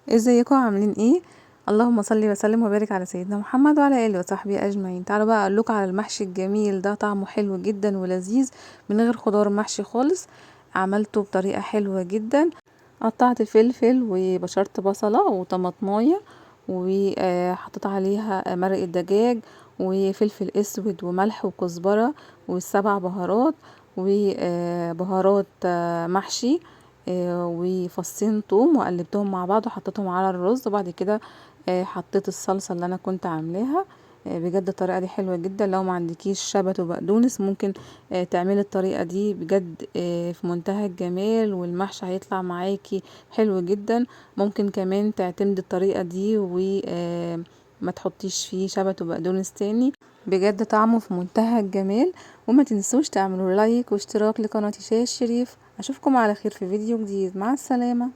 ازيكم عاملين ايه؟ اللهم صل وسلم وبارك على سيدنا محمد وعلى اله وصحبه اجمعين. تعالوا بقى اقول لكم على المحشي الجميل ده، طعمه حلو جدا ولذيذ من غير خضار محشي خالص. عملته بطريقه حلوه جدا. قطعت فلفل وبشرت بصله وطماطمايه وحطيت عليها مرق الدجاج وفلفل اسود وملح وكزبره والسبع بهارات وبهارات محشي وفصين توم، وقلبتهم مع بعض وحطيتهم على الرز. وبعد كده حطيت الصلصه اللي انا كنت عاملاها. بجد الطريقه دي حلوه جدا. لو ما عندكيش شبت وبقدونس ممكن تعملي الطريقه دي، بجد في منتهى الجمال، والمحشي هيطلع معاكي حلو جدا. ممكن كمان تعتمدي الطريقه دي وما تحطيش فيه شبت وبقدونس تاني، بجد طعمه في منتهى الجمال. وما تنسوش تعملوا لايك واشتراك لقناة شاي الشريف. اشوفكم على خير في فيديو جديد، مع السلامة.